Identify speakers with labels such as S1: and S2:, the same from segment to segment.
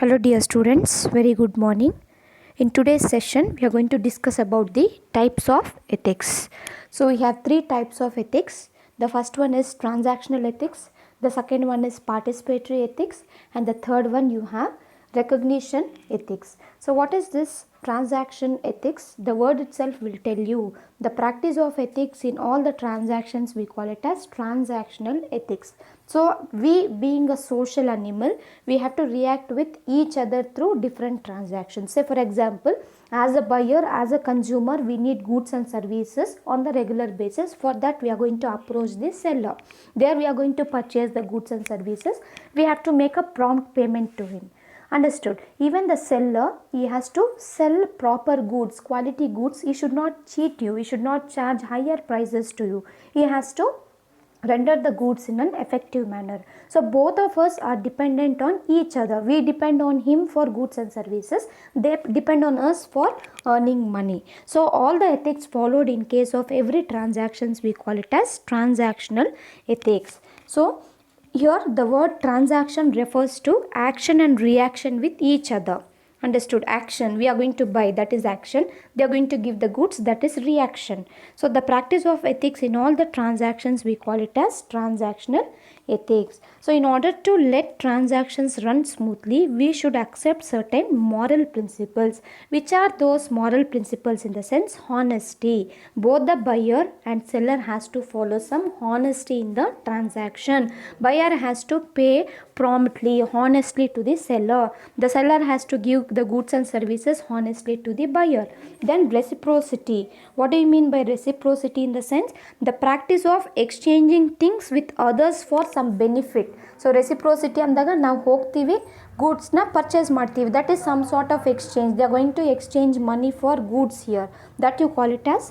S1: Hello dear students, very good morning. In today's session, we are going to discuss about the types of ethics. So we have three types of ethics. The first one is transactional ethics, the second one is participatory ethics, and the third one you have recognition ethics. So what is this transaction ethics? The word itself will tell you the practice of ethics in all the transactions. We call it as transactional ethics. So we, being a social animal, we have to react with each other through different transactions. Say for example, as a buyer, as a consumer, we need goods and services on the regular basis. For that, we are going to approach the seller. There we are going to purchase the goods and services. We have to make a prompt payment to him. Understood? Even the seller, he has to sell proper goods, quality goods. He should not cheat you. He should not charge higher prices to you. He has to render the goods in an effective manner. So both of us are dependent on each other. We depend on him for goods and services. They depend on us for earning money. So all the ethics followed in case of every transactions, we call it as transactional ethics. So here the word transaction refers to action and reaction with each other. Understood? Action, we are going to buy, that is action. They are going to give the goods, that is reaction. So the practice of ethics in all the transactions, we call it as transactional ethics. So in order to let transactions run smoothly, we should accept certain moral principles. Which are those moral principles? In the sense, honesty. Both the buyer and seller has to follow some honesty in the transaction. Buyer has to pay promptly, honestly to the seller. The seller has to give the goods and services honestly to the buyer. Then reciprocity. What do you mean by reciprocity? In the sense, the practice of exchanging things with others for some benefit. So reciprocity ಅಂದಾಗ ನಾವು ಹೋಗ್ತೀವಿ, ಗೂಡ್ಸ್ನ purchase ಮಾಡ್ತೀವಿ. That is some sort of exchange. They are going to exchange money for goods here. That you call it as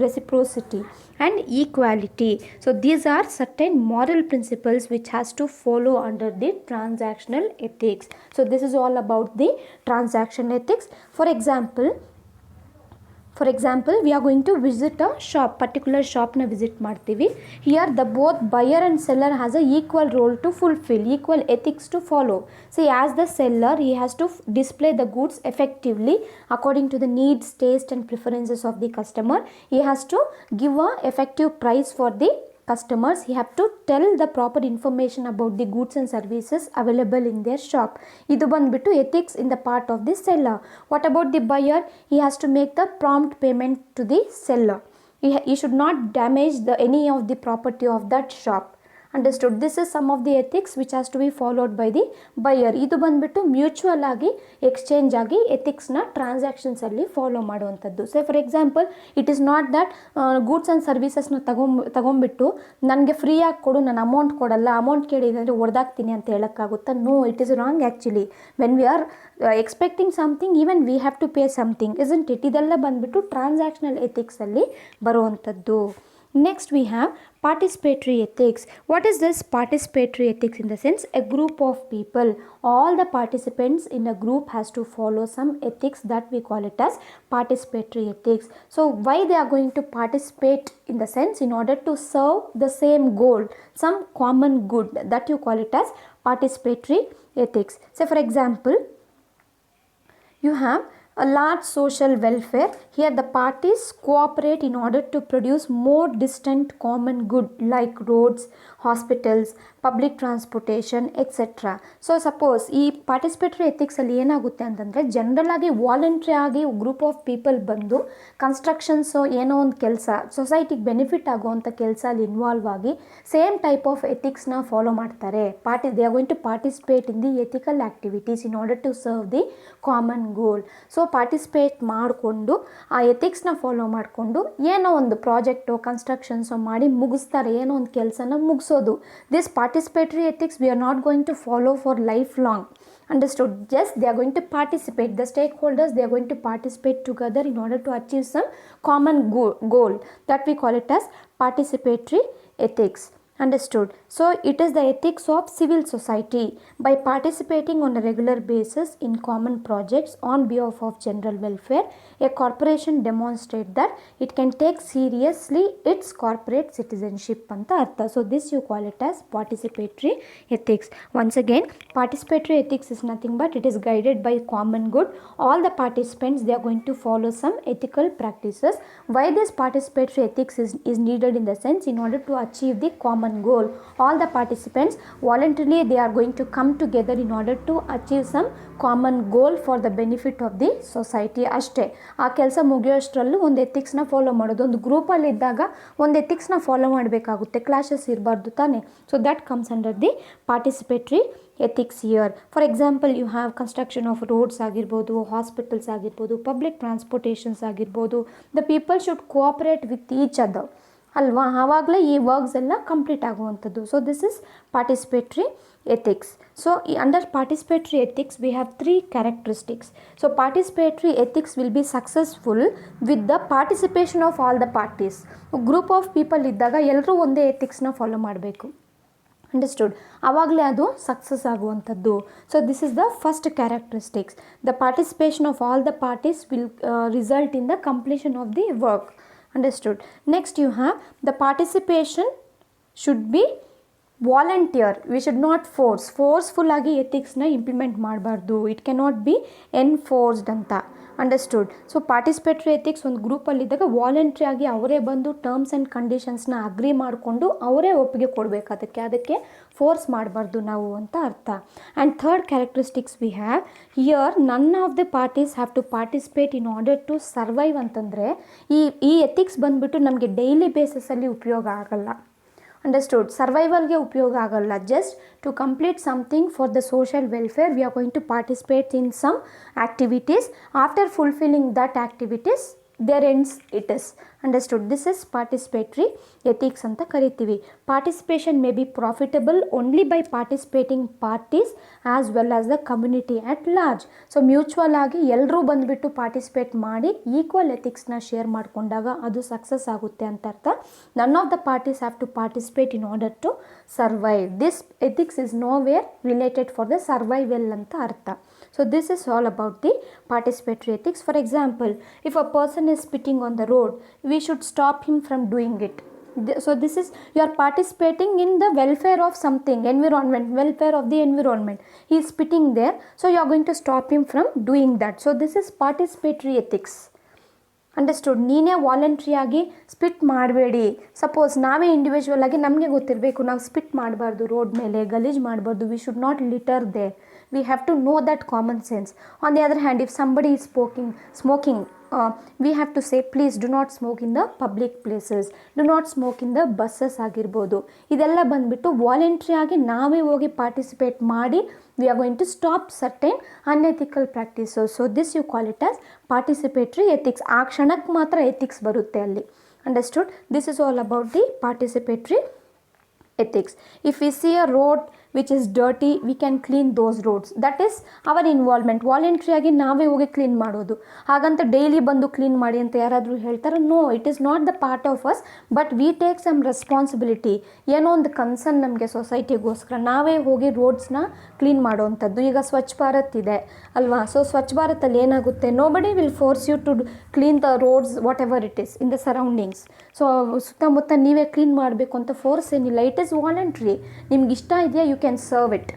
S1: reciprocity. And equality. So these are certain moral principles which has to follow under the transactional ethics. So this is all about the transaction ethics. For example, we are going to visit a shop, particular shop na visit ಮಾಡ್ತೀವಿ. Here the both buyer and seller has a equal role to fulfill, equal ethics to follow. See, as the seller, he has to display the goods effectively according to the needs, taste and preferences of the customer. He has to give a effective price for the customers. He have to tell the proper information about the goods and services available in their shop. Idu bandbittu ethics in the part of the seller. What about the buyer? He has to make the prompt payment to the seller. He should not damage any of the property of that shop. Understood? This is some of the ethics which has to be followed by the buyer. ಇದು ಬಂದ್ಬಿಟ್ಟು mutual ಆಗಿ exchange ಆಗಿ ಎಥಿಕ್ಸ್ನ ಟ್ರಾನ್ಸಾಕ್ಷನ್ಸಲ್ಲಿ follow ಮಾಡುವಂಥದ್ದು. Say for example, it is not that goods and ಸರ್ವಿಸಸ್ನ ತಗೊಂಬಿಟ್ಟು ನನಗೆ ಫ್ರೀಯಾಗಿ ಕೊಡು, ನಾನು ಅಮೌಂಟ್ ಕೊಡಲ್ಲ, ಅಮೌಂಟ್ ಕೇಳಿದರೆ ಹೊಡೆದಾಕ್ತೀನಿ ಅಂತ ಹೇಳೋಕ್ಕಾಗುತ್ತಾ? No, it is wrong actually. When we are expecting something, even we have to pay something, isn't it? ಇದೆಲ್ಲ ಬಂದ್ಬಿಟ್ಟು ಟ್ರಾನ್ಸಾಕ್ಷನಲ್ ಎಥಿಕ್ಸಲ್ಲಿ ಬರುವಂಥದ್ದು. Next we have participatory ethics. What is this participatory ethics? In the sense, a group of people, all the participants in a group has to follow some ethics, that we call it as participatory ethics. So why they are going to participate? In the sense, in order to serve the same goal, some common good, that you call it as participatory ethics. So for example, you have a large social welfare. Here the parties cooperate in order to produce more distant common good like roads, hospitals, public transportation, etc. So suppose ಈ participatory ಎಥಿಕ್ಸಲ್ಲಿ ಏನಾಗುತ್ತೆ ಅಂತಂದರೆ, general ಆಗಿ voluntary ಆಗಿ group of people ಬಂದು constructions ಏನೋ ಒಂದು ಕೆಲಸ, ಸೊಸೈಟಿಗೆ ಬೆನಿಫಿಟ್ ಆಗುವಂಥ ಕೆಲಸ ಅಲ್ಲಿ ಇನ್ವಾಲ್ವ್ ಆಗಿ ಸೇಮ್ ಟೈಪ್ ಆಫ್ ಎಥಿಕ್ಸ್ನ ಫಾಲೋ ಮಾಡ್ತಾರೆ. They are going to participate in the ethical activities in order to serve the common goal. So participate ಮಾಡಿಕೊಂಡು ಆ ಎಥಿಕ್ಸ್ನ ಫಾಲೋ ಮಾಡಿಕೊಂಡು ಏನೋ ಒಂದು ಪ್ರಾಜೆಕ್ಟು, ಕನ್ಸ್ಟ್ರಕ್ಷನ್ಸು ಮಾಡಿ ಮುಗಿಸ್ತಾರೆ, ಏನೋ ಒಂದು ಕೆಲಸನ ಮುಗಿಸೋದು. This participatory ethics we are not going to follow for lifelong. Understood? Just they are going to participate. The stakeholders, they are going to participate together in order to achieve some common goal. That we call it as participatory ethics. Understood. So it is the ethics of civil society. By participating on a regular basis in common projects on behalf of general welfare, a corporation demonstrates that it can take seriously its corporate citizenship anta artha. So this you call it as participatory ethics. Once again, participatory ethics is nothing but it is guided by common good. All the participants, they are going to follow some ethical practices. Why this participatory ethics is needed in the sense, in order to achieve the common goal, all the participants voluntarily they are going to come together in order to achieve some common goal for the benefit of the society. ಅಷ್ಟೇ, ಆ ಕೆಲಸ ಮುಗಿಯೋಷ್ಟರಲ್ಲೂ ಒಂದು ಎಥಿಕ್ಸ್ನ follow ಮಾಡೋದು. ಒಂದು ಗ್ರೂಪಲ್ಲಿ ಇದ್ದಾಗ ಒಂದು ಎಥಿಕ್ಸ್ನ follow ಮಾಡಬೇಕಾಗುತ್ತೆ, ಕ್ಲಾಶಸ್ ಇರಬಾರ್ದು ತಾನೆ. So that comes under the participatory ethics here. For example, you have construction of roads ಆಗಿರ್ಬೋದು, ಹಾಸ್ಪಿಟಲ್ಸ್ ಆಗಿರ್ಬೋದು, ಪಬ್ಲಿಕ್ ಟ್ರಾನ್ಸ್ಪೋರ್ಟೇಷನ್ಸ್ ಆಗಿರ್ಬೋದು. The people should cooperate with each other ಅಲ್ವಾ, ಆವಾಗಲೇ ಈ ವರ್ಕ್ಸ್ ಎಲ್ಲ ಕಂಪ್ಲೀಟ್ ಆಗುವಂಥದ್ದು. So this is participatory ethics. So under participatory ethics we have three characteristics. So participatory ethics will be successful with the participation of all the parties. Group of people ಇದ್ದಾಗ ಎಲ್ಲರೂ ಒಂದೇ ಎಥಿಕ್ಸ್ನ follow ಮಾಡಬೇಕು. Understood, ಆವಾಗಲೇ ಅದು success ಆಗುವಂಥದ್ದು. So this is the first characteristics. The participation of all the parties will result in the completion of the work. Understood. Next you have the participation should be volunteer. We should not forceful ಆಗಿ ಎಥಿಕ್ಸ್ನ implement ಮಾಡಬಾರ್ದು. It cannot be enforced ಅಂತ. Understood. So ಪಾರ್ಟಿಸಿಪೇಟ್ರಿ ethics ಒಂದು ಗ್ರೂಪಲ್ಲಿದ್ದಾಗ voluntary ಆಗಿ ಅವರೇ ಬಂದು terms and ಕಂಡೀಷನ್ಸ್ನ agri ಮಾಡಿಕೊಂಡು ಅವರೇ ಒಪ್ಪಿಗೆ ಕೊಡಬೇಕು, ಅದಕ್ಕೆ ಫೋರ್ಸ್ ಮಾಡಬಾರ್ದು ನಾವು ಅಂತ ಅರ್ಥ. And third characteristics we have here, none of the parties have to participate in order to survive ಅಂತಂದರೆ ಈ ಎಥಿಕ್ಸ್ ಬಂದುಬಿಟ್ಟು ನಮಗೆ ಡೈಲಿ ಬೇಸಿಸಲ್ಲಿ ಉಪಯೋಗ ಆಗಲ್ಲ. ಅಂಡರ್ಸ್ಟುಡ್. ಸರ್ವೈವಲ್ಗೆ ಉಪಯೋಗ ಆಗಲ್ಲ. Just to complete something for the social welfare we are going to participate in some activities. After fulfilling that activities their ends it is. Understood. This is participatory ethics ಅಂತ ಕರಿತೀವಿ. Participation may be profitable only by participating parties as well as the community at large. So mutual ಆಗಿ ಎಲ್ಲರೂ ಬಂದುಬಿಟ್ಟು participate ಮಾಡಿ equal ಎಥಿಕ್ಸ್ನ share ಮಾಡಿಕೊಂಡಾಗ ಅದು success ಆಗುತ್ತೆ ಅಂತ ಅರ್ಥ. None of the parties have to participate in order to survive. This ethics is nowhere related for the survival ಅಂತ ಅರ್ಥ. So this is all about the participatory ethics. For example, if a person is spitting on the road, we should stop him from doing it. So this is, you are participating in the welfare of something, environment, welfare of the environment. He is spitting there, so you are going to stop him from doing that. So this is participatory ethics. Understood. ನೀನೇ voluntary ಆಗಿ spit ಮಾಡಬೇಡಿ. Suppose ನಾವೇ individual ಆಗಿ ನಮಗೆ ಗೊತ್ತಿರಬೇಕು ನಾವು spit ಮಾಡಬಾರ್ದು, road ಮೇಲೆ ಗಲೀಜ್ ಮಾಡಬಾರ್ದು. We should not litter there. We have to know that common sense. On the other hand, if somebody is smoking, we have to say please do not smoke in the public places, do not smoke in the buses ಆಗಿರ್ಬೋದು. ಇದೆಲ್ಲ ಬಂದುಬಿಟ್ಟು voluntary ಆಗಿ ನಾವೇ ಹೋಗಿ participate ಮಾಡಿ we are going to stop certain unethical practices. So this you call it as participatory ethics. ಆ ಕ್ಷಣಕ್ಕೆ ಮಾತ್ರ ಎಥಿಕ್ಸ್ ಬರುತ್ತೆ ಅಲ್ಲಿ. Understood? This is all about the participatory ethics. If we see a road which is dirty, we can clean those roads. That is our involvement. Voluntary ಆಗಿ ನಾವೇ ಹೋಗಿ clean ಮಾಡೋದು. ಹಾಗಂತ ಡೈಲಿ ಬಂದು ಕ್ಲೀನ್ ಮಾಡಿ ಅಂತ ಯಾರಾದರೂ ಹೇಳ್ತಾರೆ? No, it is not the part of us, but we take some responsibility. ಏನೋ ಒಂದು ಕನ್ಸರ್ನ್ ನಮಗೆ ಸೊಸೈಟಿಗೋಸ್ಕರ ನಾವೇ ಹೋಗಿ ರೋಡ್ಸ್ನ ಕ್ಲೀನ್ ಮಾಡೋವಂಥದ್ದು. ಈಗ ಸ್ವಚ್ಛ ಭಾರತ್ ಇದೆ ಅಲ್ವಾ? ಸೊ ಸ್ವಚ್ಛ ಭಾರತಲ್ಲಿ ಏನಾಗುತ್ತೆ, nobody will force you to clean the roads whatever it is in the surroundings. So ಸುತ್ತಮುತ್ತ ನೀವೇ ಕ್ಲೀನ್ ಮಾಡಬೇಕು ಅಂತ ಫೋರ್ಸ್ ಏನಿಲ್ಲ. It is voluntary. ನಿಮ್ಗೆ ಇಷ್ಟ ಇದೆಯಾ, you can serve it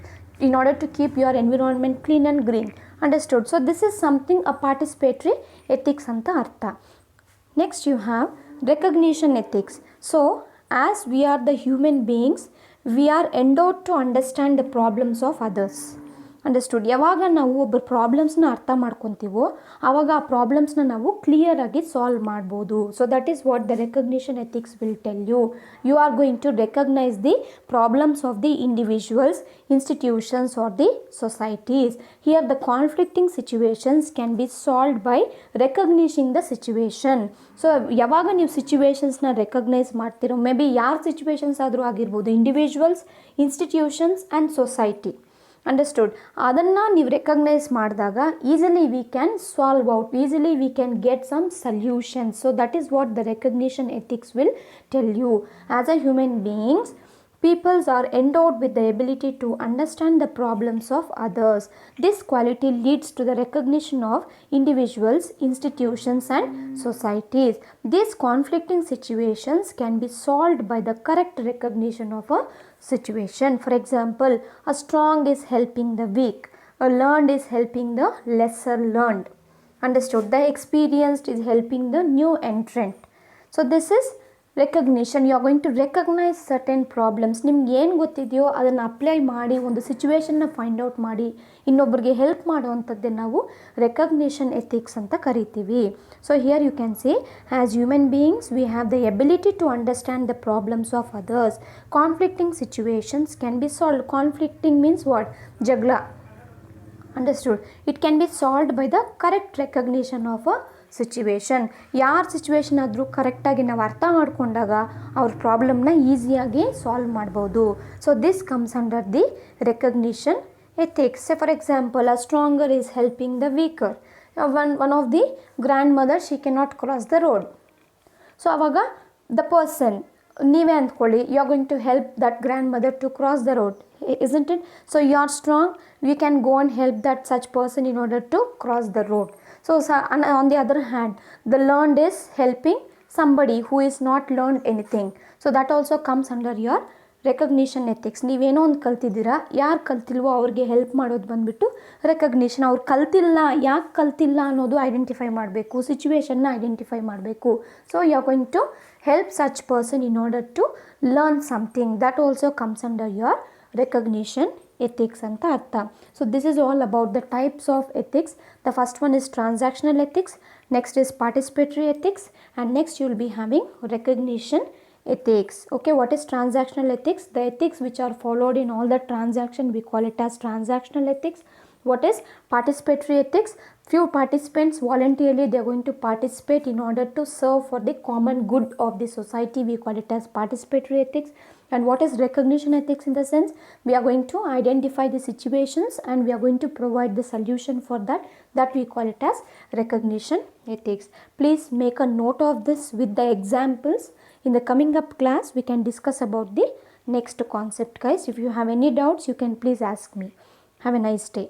S1: in order to keep your environment clean and green. Understood? So this is something a participatory ethics anta artha. Next you have recognition ethics. So as we are the human beings, we are endowed to understand the problems of others. Understood. ಯಾವಾಗ ನಾವು ಒಬ್ಬರು ಪ್ರಾಬ್ಲಮ್ಸ್ನ ಅರ್ಥ ಮಾಡ್ಕೊತೀವೋ ಆವಾಗ ಆ ಪ್ರಾಬ್ಲಮ್ಸ್ನ ನಾವು ಕ್ಲಿಯರಾಗಿ solve ಮಾಡ್ಬೋದು. So that is what the recognition ethics will tell you. You are going to recognise the problems of the individuals, institutions are the societies. Here the conflicting situations can be solved by recognising the situation. So ಯಾವಾಗ ನೀವು ಸಿಚುವೇಶನ್ಸ್ನ recognise ಮಾಡ್ತಿರೋ, may be ಯಾರ situations ಆದರೂ ಆಗಿರ್ಬೋದು, individuals, institutions and society. Understood. ಅದನ್ನು ನೀವು recognize ಮಾಡಿದಾಗ easily we can solve out, easily we can get some solutions. So that is what the recognition ethics will tell you. As a human beings, Peoples are endowed with the ability to understand the problems of others. This quality leads to the recognition of individuals, institutions, and societies. These conflicting situations can be solved by the correct recognition of a situation. For example, a strong is helping the weak, a learned is helping the lesser learned. Understood? The experienced is helping the new entrant. So this is recognition. You are going to recognize certain problems. ನಿಮ್ಗೆ ಏನು ಗೊತ್ತಿದೆಯೋ ಅದನ್ನು apply ಮಾಡಿ, ಒಂದು ಸಿಚುವೇಶನ್ನ find out ಮಾಡಿ ಇನ್ನೊಬ್ಬರಿಗೆ help ಮಾಡುವಂಥದ್ದೇ ನಾವು recognition ethics ಅಂತ ಕರಿತೀವಿ. So here you can say, as human beings we have the ability to understand the problems of others. Conflicting situations can be solve. Conflicting means what? ಜಗಳ. Understood? It can be solved by the correct recognition of a situation. ಯಾರ situation ಆದರೂ ಕರೆಕ್ಟಾಗಿ ನಾವು ಅರ್ಥ ಮಾಡಿಕೊಂಡಾಗ ಅವ್ರ ಪ್ರಾಬ್ಲಮ್ನ ಈಸಿಯಾಗಿ solve ಮಾಡ್ಬೋದು. So this comes under the recognition ethics. For example, a stronger is helping the weaker. One of the grandmother she can not cross the road. So ಆವಾಗ ದ ಪರ್ಸನ್, ನೀವೇ ಅಂದ್ಕೊಳ್ಳಿ, you are going to help that grandmother to cross the road, isn't it? So you are strong, we can go and help that such person in order to cross the road. So on the other hand, the learned is helping somebody who is not learned anything. So that also comes under your recognition ethics. ನೀವೇನೋ ಒಂದು ಕಲ್ತಿದ್ದೀರಾ, ಯಾರು ಕಲ್ತಿಲ್ವೋ ಅವ್ರಿಗೆ help ಮಾಡೋದು ಬಂದುಬಿಟ್ಟು recognition. ಅವ್ರು ಕಲ್ತಿಲ್ಲ, ಯಾಕೆ ಕಲ್ತಿಲ್ಲ ಅನ್ನೋದು ಐಡೆಂಟಿಫೈ ಮಾಡಬೇಕು, ಸಿಚುವೇಶನ್ನ ಐಡೆಂಟಿಫೈ ಮಾಡಬೇಕು. So you are going to help such person in order to learn something. That also comes under your recognition ethics ಅಂತ ಅರ್ಥ. So this is all about the types of ethics. The first one is transactional ethics, next is participatory ethics, and next you will be having recognition ethics. Okay, what is transactional ethics? The ethics which are followed in all the transaction, we call it as transactional ethics. What is participatory ethics? Few participants voluntarily they are going to participate in order to serve for the common good of the society. We call it as participatory ethics. And what is recognition ethics? In the sense, we are going to identify the situations and we are going to provide the solution for that we call it as recognition ethics. Please make a note of this with the examples. In the coming up class, we can discuss about the next concept, guys. If you have any doubts, you can please ask me. Have a nice day.